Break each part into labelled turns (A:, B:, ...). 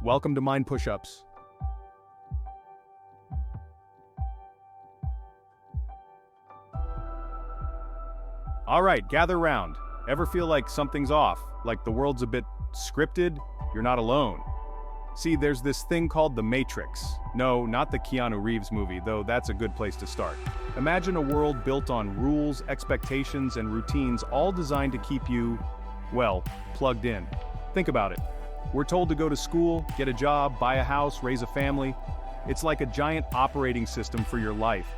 A: Welcome to Mind Push-Ups. All right, gather round. Ever feel like something's off? Like the world's a bit scripted? You're not alone. See, there's this thing called The Matrix. No, not the Keanu Reeves movie, though that's a good place to start. Imagine a world built on rules, expectations, and routines, all designed to keep you, well, plugged in. Think about it. We're told to go to school, get a job, buy a house, raise a family. It's like a giant operating system for your life.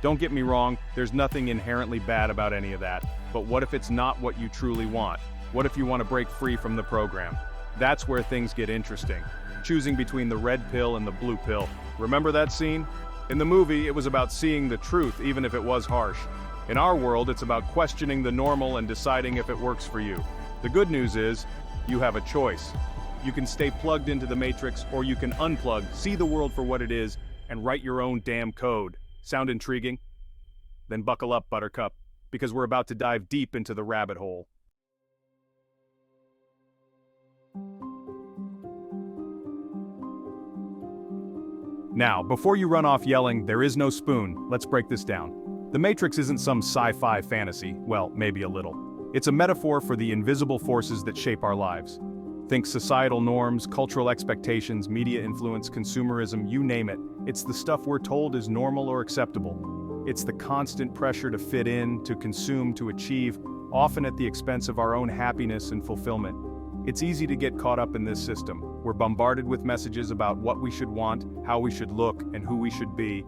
A: Don't get me wrong, there's nothing inherently bad about any of that. But what if it's not what you truly want? What if you want to break free from the program? That's where things get interesting. Choosing between the red pill and the blue pill. Remember that scene? In the movie, it was about seeing the truth, even if it was harsh. In our world, it's about questioning the normal and deciding if it works for you. The good news is, you have a choice. You can stay plugged into the Matrix, or you can unplug, see the world for what it is, and write your own damn code. Sound intriguing? Then buckle up, Buttercup, because we're about to dive deep into the rabbit hole. Now, before you run off yelling, "There is no spoon," let's break this down. The Matrix isn't some sci-fi fantasy, well, maybe a little. It's a metaphor for the invisible forces that shape our lives. Think societal norms, cultural expectations, media influence, consumerism, you name it. It's the stuff we're told is normal or acceptable. It's the constant pressure to fit in, to consume, to achieve, often at the expense of our own happiness and fulfillment. It's easy to get caught up in this system. We're bombarded with messages about what we should want, how we should look, and who we should be.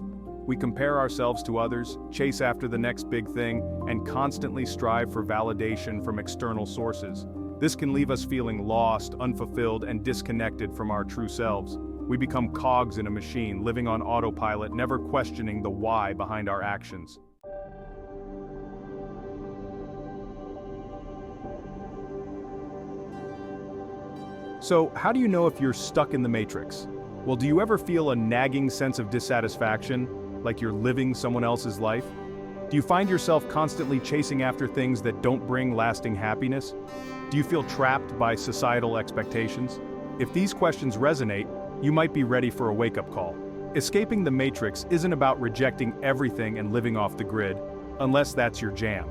A: We compare ourselves to others, chase after the next big thing, and constantly strive for validation from external sources. This can leave us feeling lost, unfulfilled, and disconnected from our true selves. We become cogs in a machine, living on autopilot, never questioning the why behind our actions. So, how do you know if you're stuck in the Matrix? Well, do you ever feel a nagging sense of dissatisfaction, like you're living someone else's life? Do you find yourself constantly chasing after things that don't bring lasting happiness? Do you feel trapped by societal expectations? If these questions resonate, you might be ready for a wake-up call. Escaping the Matrix isn't about rejecting everything and living off the grid, unless that's your jam.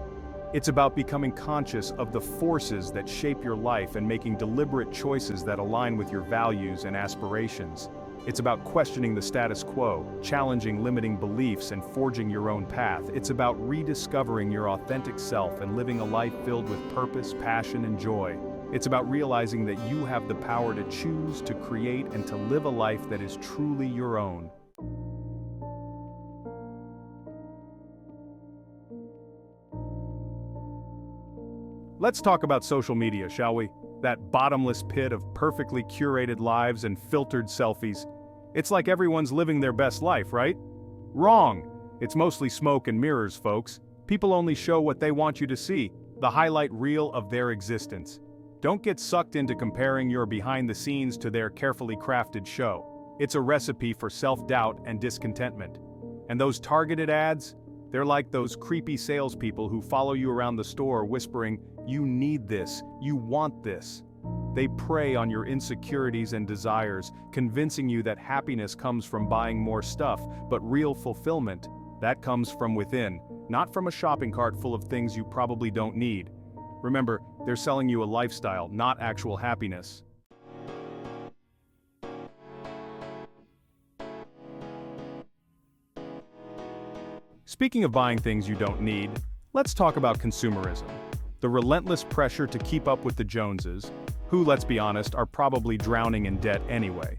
A: It's about becoming conscious of the forces that shape your life and making deliberate choices that align with your values and aspirations. It's about questioning the status quo, challenging limiting beliefs, and forging your own path. It's about rediscovering your authentic self and living a life filled with purpose, passion, and joy. It's about realizing that you have the power to choose, to create, and to live a life that is truly your own. Let's talk about social media, shall we? That bottomless pit of perfectly curated lives and filtered selfies. It's like everyone's living their best life, right? Wrong. It's mostly smoke and mirrors, folks. People only show what they want you to see, the highlight reel of their existence. Don't get sucked into comparing your behind the scenes to their carefully crafted show. It's a recipe for self-doubt and discontentment. And those targeted ads? They're like those creepy salespeople who follow you around the store whispering, "You need this, you want this." They prey on your insecurities and desires, convincing you that happiness comes from buying more stuff, but real fulfillment, that comes from within, not from a shopping cart full of things you probably don't need. Remember, they're selling you a lifestyle, not actual happiness. Speaking of buying things you don't need, let's talk about consumerism. The relentless pressure to keep up with the Joneses, who, let's be honest, are probably drowning in debt anyway.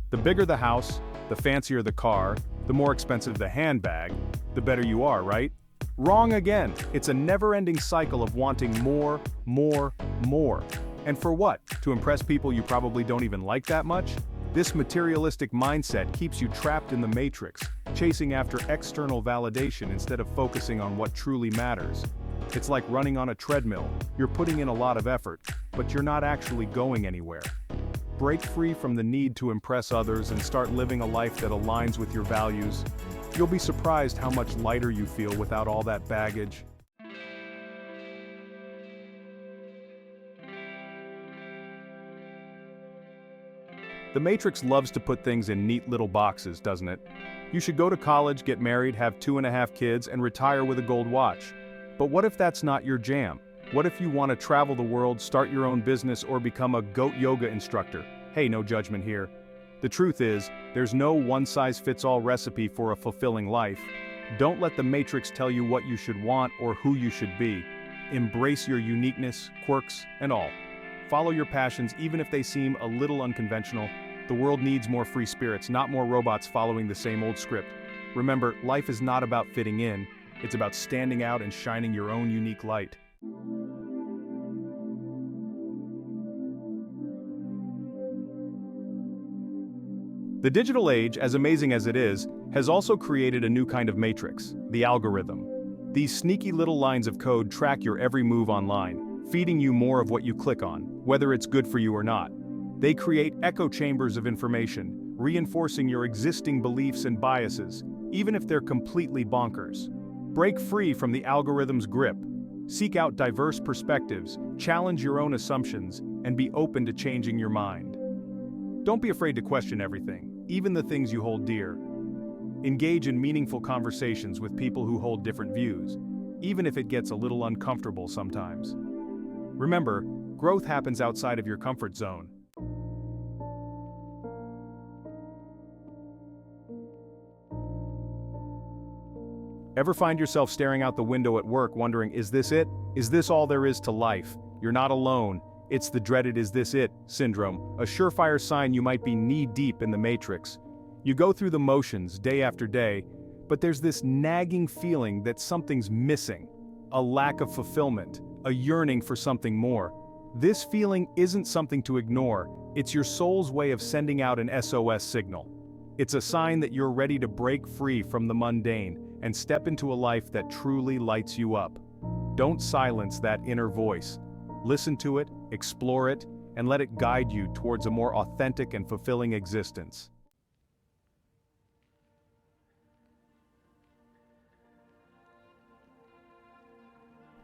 A: The bigger the house, the fancier the car, the more expensive the handbag, the better you are, right? Wrong again. It's a never-ending cycle of wanting more, more, more. And for what? To impress people you probably don't even like that much? This materialistic mindset keeps you trapped in the Matrix, chasing after external validation instead of focusing on what truly matters. It's like running on a treadmill. You're putting in a lot of effort, but you're not actually going anywhere. Break free from the need to impress others and start living a life that aligns with your values. You'll be surprised how much lighter you feel without all that baggage. The Matrix loves to put things in neat little boxes, doesn't it? You should go to college, get married, have 2.5 kids, and retire with a gold watch. But what if that's not your jam? What if you want to travel the world, start your own business, or become a goat yoga instructor? Hey, no judgment here. The truth is, there's no one-size-fits-all recipe for a fulfilling life. Don't let the Matrix tell you what you should want or who you should be. Embrace your uniqueness, quirks, and all. Follow your passions even if they seem a little unconventional. The world needs more free spirits, not more robots following the same old script. Remember, life is not about fitting in, it's about standing out and shining your own unique light. The digital age, as amazing as it is, has also created a new kind of matrix, the algorithm. These sneaky little lines of code track your every move online, feeding you more of what you click on, whether it's good for you or not. They create echo chambers of information, reinforcing your existing beliefs and biases, even if they're completely bonkers. Break free from the algorithm's grip. Seek out diverse perspectives, challenge your own assumptions, and be open to changing your mind. Don't be afraid to question everything, even the things you hold dear. Engage in meaningful conversations with people who hold different views, even if it gets a little uncomfortable sometimes. Remember, growth happens outside of your comfort zone. Ever find yourself staring out the window at work wondering, is this it? Is this all there is to life? You're not alone. It's the dreaded "is this it" syndrome, a surefire sign you might be knee-deep in the matrix. You go through the motions day after day, but there's this nagging feeling that something's missing. A lack of fulfillment, a yearning for something more. This feeling isn't something to ignore, it's your soul's way of sending out an SOS signal. It's a sign that you're ready to break free from the mundane and step into a life that truly lights you up. Don't silence that inner voice. Listen to it, explore it, and let it guide you towards a more authentic and fulfilling existence.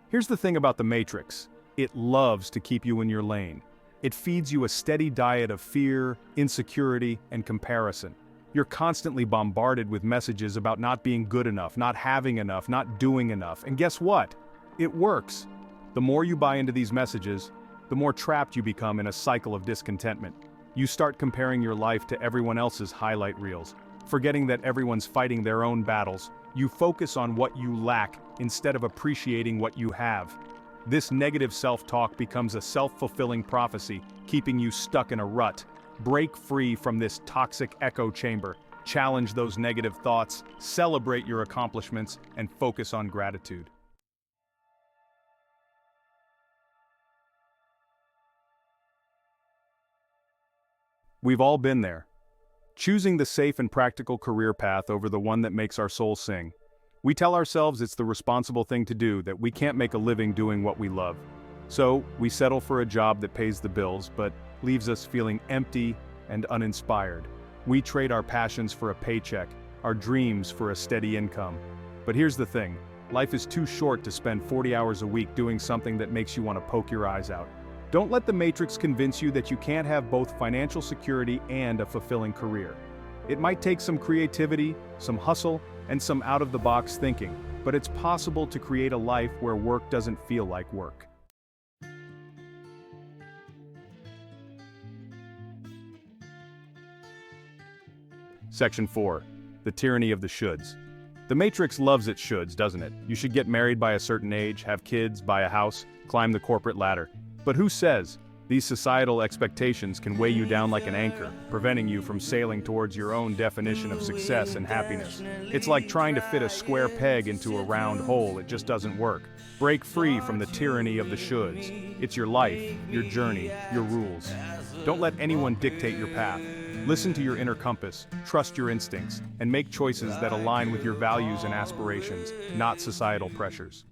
A: Here's the thing about the Matrix. It loves to keep you in your lane. It feeds you a steady diet of fear, insecurity, and comparison. You're constantly bombarded with messages about not being good enough, not having enough, not doing enough, and guess what? It works. The more you buy into these messages, the more trapped you become in a cycle of discontentment. You start comparing your life to everyone else's highlight reels, forgetting that everyone's fighting their own battles. You focus on what you lack instead of appreciating what you have. This negative self-talk becomes a self-fulfilling prophecy, keeping you stuck in a rut. Break free from this toxic echo chamber. Challenge those negative thoughts, celebrate your accomplishments, and focus on gratitude. We've all been there. Choosing the safe and practical career path over the one that makes our soul sing. We tell ourselves it's the responsible thing to do, that we can't make a living doing what we love. So, we settle for a job that pays the bills, but leaves us feeling empty and uninspired. We trade our passions for a paycheck, our dreams for a steady income. But here's the thing, life is too short to spend 40 hours a week doing something that makes you want to poke your eyes out. Don't let the Matrix convince you that you can't have both financial security and a fulfilling career. It might take some creativity, some hustle, and some out-of-the-box thinking, but it's possible to create a life where work doesn't feel like work. Section 4. The tyranny of the shoulds. The Matrix loves its shoulds, doesn't it? You should get married by a certain age, have kids, buy a house, climb the corporate ladder. But who says? These societal expectations can weigh you down like an anchor, preventing you from sailing towards your own definition of success and happiness. It's like trying to fit a square peg into a round hole. It just doesn't work. Break free from the tyranny of the shoulds. It's your life, your journey, your rules. Don't let anyone dictate your path. Listen to your inner compass, trust your instincts, and make choices that align with your values and aspirations, not societal pressures.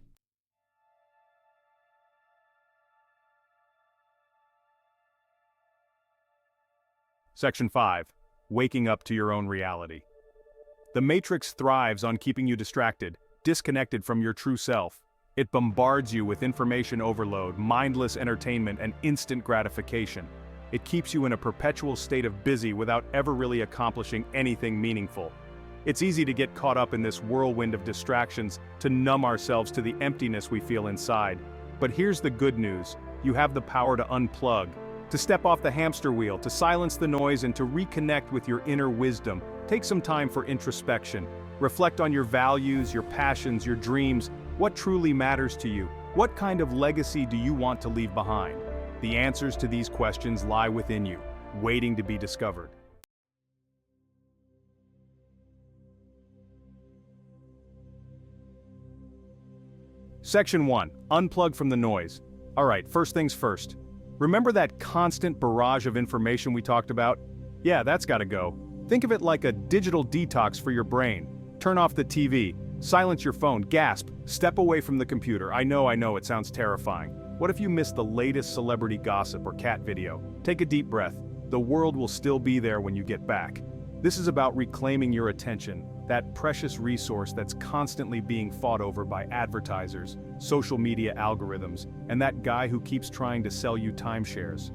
A: Section 5. Waking up to your own reality. The Matrix thrives on keeping you distracted, disconnected from your true self. It bombards you with information overload, mindless entertainment, and instant gratification. It keeps you in a perpetual state of busy without ever really accomplishing anything meaningful. It's easy to get caught up in this whirlwind of distractions, to numb ourselves to the emptiness we feel inside. But here's the good news: you have the power to unplug, to step off the hamster wheel, to silence the noise and to reconnect with your inner wisdom. Take some time for introspection. Reflect on your values, your passions, your dreams. What truly matters to you? What kind of legacy do you want to leave behind? The answers to these questions lie within you, waiting to be discovered. Section 1. Unplug from the noise. Alright, first things first. Remember that constant barrage of information we talked about? Yeah, that's gotta go. Think of it like a digital detox for your brain. Turn off the TV, silence your phone, gasp, step away from the computer. I know, it sounds terrifying. What if you missed the latest celebrity gossip or cat video? Take a deep breath. The world will still be there when you get back. This is about reclaiming your attention, that precious resource that's constantly being fought over by advertisers, social media algorithms, and that guy who keeps trying to sell you timeshares.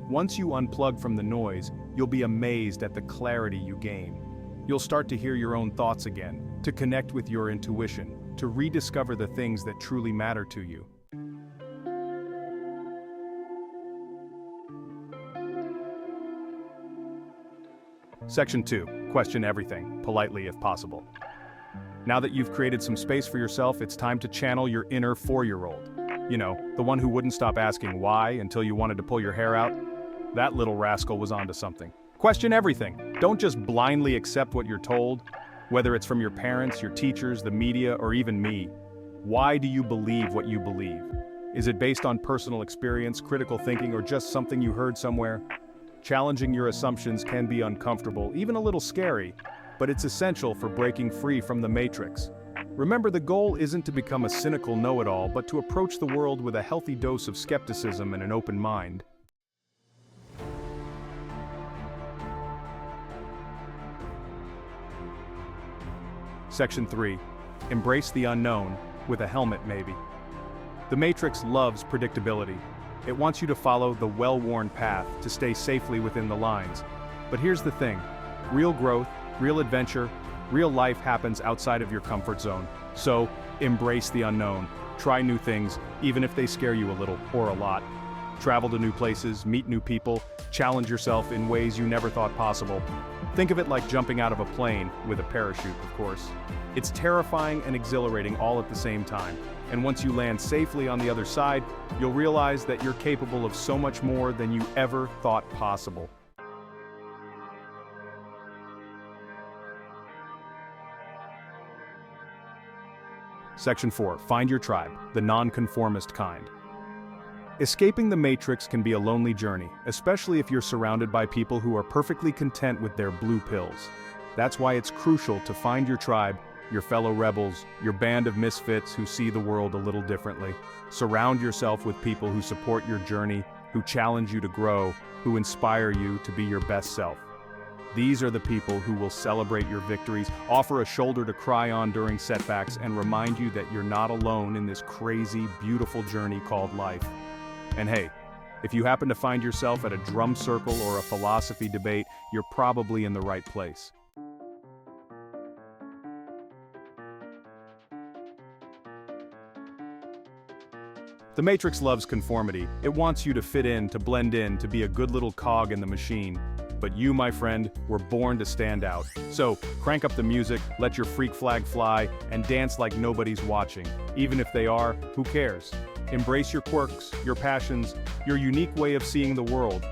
A: Once you unplug from the noise, you'll be amazed at the clarity you gain. You'll start to hear your own thoughts again, to connect with your intuition, to rediscover the things that truly matter to you. Section 2. Question everything, politely if possible. Now that you've created some space for yourself, it's time to channel your inner 4-year-old. You know, the one who wouldn't stop asking why until you wanted to pull your hair out. That little rascal was onto something. Question everything. Don't just blindly accept what you're told, whether it's from your parents, your teachers, the media, or even me. Why do you believe what you believe? Is it based on personal experience, critical thinking, or just something you heard somewhere? Challenging your assumptions can be uncomfortable, even a little scary, but it's essential for breaking free from the matrix. Remember, the goal isn't to become a cynical know-it-all, but to approach the world with a healthy dose of skepticism and an open mind. Section 3. Embrace the unknown, with a helmet maybe. The Matrix loves predictability. It wants you to follow the well-worn path, to stay safely within the lines. But here's the thing. Real growth, real adventure, real life happens outside of your comfort zone. So, embrace the unknown. Try new things, even if they scare you a little, or a lot. Travel to new places, meet new people, challenge yourself in ways you never thought possible. Think of it like jumping out of a plane, with a parachute, of course. It's terrifying and exhilarating all at the same time. And once you land safely on the other side, you'll realize that you're capable of so much more than you ever thought possible. Section 4. Find your tribe, the nonconformist kind. Escaping the matrix can be a lonely journey, especially if you're surrounded by people who are perfectly content with their blue pills. That's why it's crucial to find your tribe, your fellow rebels, your band of misfits who see the world a little differently. Surround yourself with people who support your journey, who challenge you to grow, who inspire you to be your best self. These are the people who will celebrate your victories, offer a shoulder to cry on during setbacks, and remind you that you're not alone in this crazy, beautiful journey called life. And hey, if you happen to find yourself at a drum circle or a philosophy debate, you're probably in the right place. The Matrix loves conformity. It wants you to fit in, to blend in, to be a good little cog in the machine. But you, my friend, were born to stand out. So, crank up the music, let your freak flag fly, and dance like nobody's watching. Even if they are, who cares? Embrace your quirks, your passions, your unique way of seeing the world.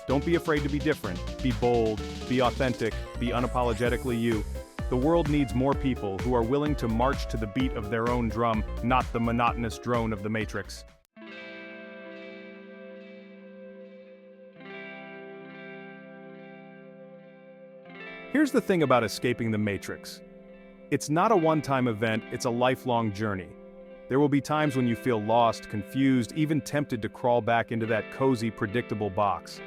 A: Don't be afraid to be different. Be bold, be authentic, be unapologetically you. The world needs more people who are willing to march to the beat of their own drum, not the monotonous drone of the Matrix. Here's the thing about escaping the Matrix. It's not a one-time event, it's a lifelong journey. There will be times when you feel lost, confused, even tempted to crawl back into that cozy, predictable box.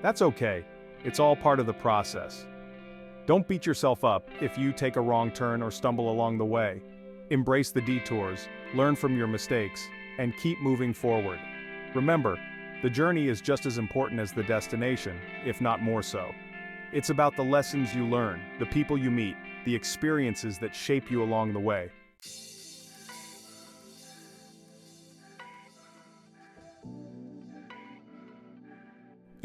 A: That's okay. It's all part of the process. Don't beat yourself up if you take a wrong turn or stumble along the way. Embrace the detours, learn from your mistakes, and keep moving forward. Remember, The journey is just as important as the destination, if not more so. It's about the lessons you learn, the people you meet, the experiences that shape you along the way.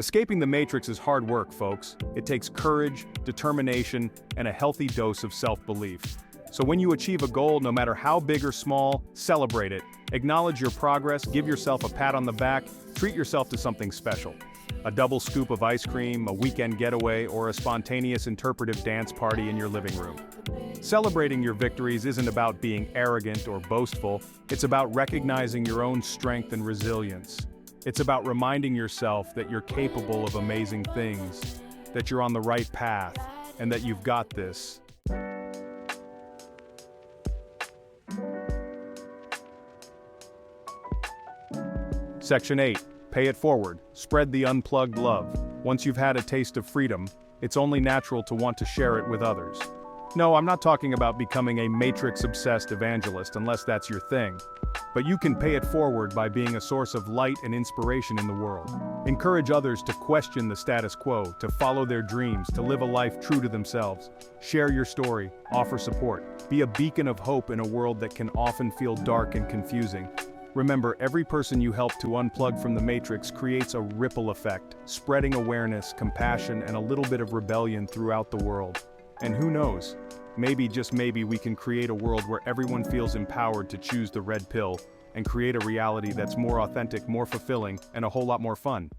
A: Escaping the Matrix is hard work, folks. It takes courage, determination, and a healthy dose of self-belief. So when you achieve a goal, no matter how big or small, celebrate it. Acknowledge your progress, give yourself a pat on the back, treat yourself to something special. A double scoop of ice cream, a weekend getaway, or a spontaneous interpretive dance party in your living room. Celebrating your victories isn't about being arrogant or boastful, it's about recognizing your own strength and resilience. It's about reminding yourself that you're capable of amazing things, that you're on the right path, and that you've got this. Section 8. Pay it forward. Spread the unplugged love. Once you've had a taste of freedom, it's only natural to want to share it with others. No, I'm not talking about becoming a Matrix-obsessed evangelist unless that's your thing. But you can pay it forward by being a source of light and inspiration in the world. Encourage others to question the status quo, to follow their dreams, to live a life true to themselves. Share your story, offer support. Be a beacon of hope in a world that can often feel dark and confusing. Remember, every person you help to unplug from the Matrix creates a ripple effect, spreading awareness, compassion, and a little bit of rebellion throughout the world. And who knows? Maybe, just maybe, we can create a world where everyone feels empowered to choose the red pill and create a reality that's more authentic, more fulfilling, and a whole lot more fun.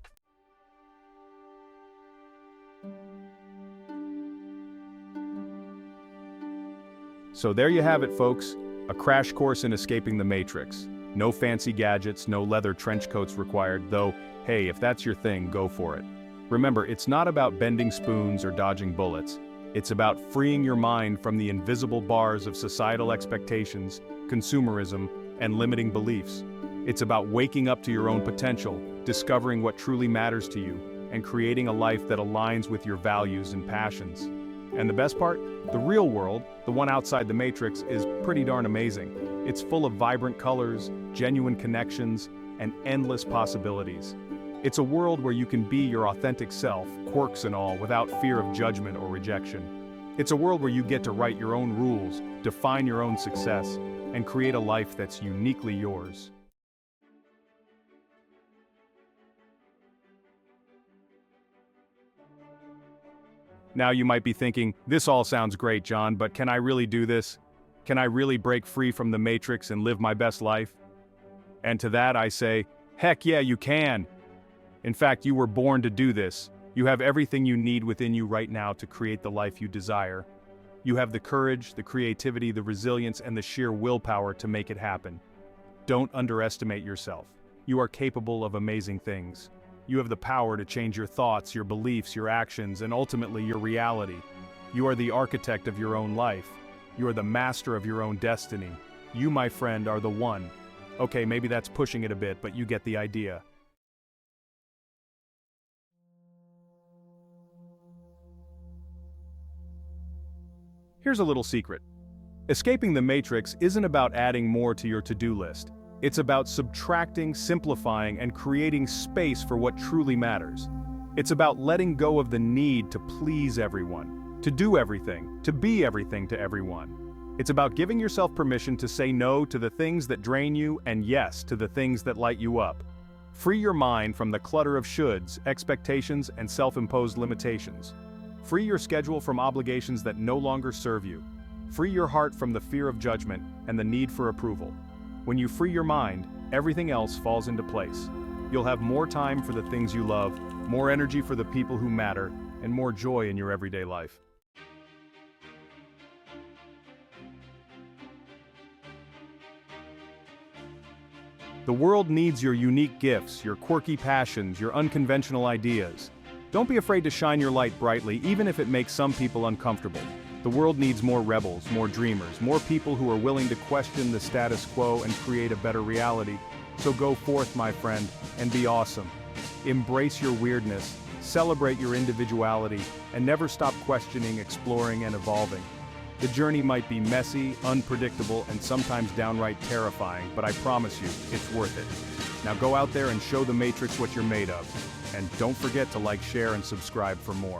A: So there you have it, folks. A crash course in escaping the Matrix. No fancy gadgets, no leather trench coats required, though, hey, if that's your thing, go for it. Remember, it's not about bending spoons or dodging bullets. It's about freeing your mind from the invisible bars of societal expectations, consumerism, and limiting beliefs. It's about waking up to your own potential, discovering what truly matters to you, and creating a life that aligns with your values and passions. And the best part? The real world, the one outside the Matrix, is pretty darn amazing. It's full of vibrant colors, genuine connections, and endless possibilities. It's a world where you can be your authentic self, quirks and all, without fear of judgment or rejection. It's a world where you get to write your own rules, define your own success, and create a life that's uniquely yours. Now you might be thinking, this all sounds great, John, but can I really do this? Can I really break free from the Matrix and live my best life? And to that I say, heck yeah, you can! In fact, you were born to do this. You have everything you need within you right now to create the life you desire. You have the courage, the creativity, the resilience, and the sheer willpower to make it happen. Don't underestimate yourself. You are capable of amazing things. You have the power to change your thoughts, your beliefs, your actions, and ultimately your reality. You are the architect of your own life. You are the master of your own destiny. You, my friend, are the one. Okay, maybe that's pushing it a bit, but you get the idea. Here's a little secret. Escaping the Matrix isn't about adding more to your to-do list. It's about subtracting, simplifying, and creating space for what truly matters. It's about letting go of the need to please everyone, to do everything, to be everything to everyone. It's about giving yourself permission to say no to the things that drain you and yes to the things that light you up. Free your mind from the clutter of shoulds, expectations, and self-imposed limitations. Free your schedule from obligations that no longer serve you. Free your heart from the fear of judgment and the need for approval. When you free your mind, everything else falls into place. You'll have more time for the things you love, more energy for the people who matter, and more joy in your everyday life. The world needs your unique gifts, your quirky passions, your unconventional ideas. Don't be afraid to shine your light brightly, even if it makes some people uncomfortable. The world needs more rebels, more dreamers, more people who are willing to question the status quo and create a better reality. So go forth, my friend, and be awesome. Embrace your weirdness, celebrate your individuality, and never stop questioning, exploring, and evolving. The journey might be messy, unpredictable, and sometimes downright terrifying, but I promise you, it's worth it. Now go out there and show the Matrix what you're made of. And don't forget to like, share, and subscribe for more.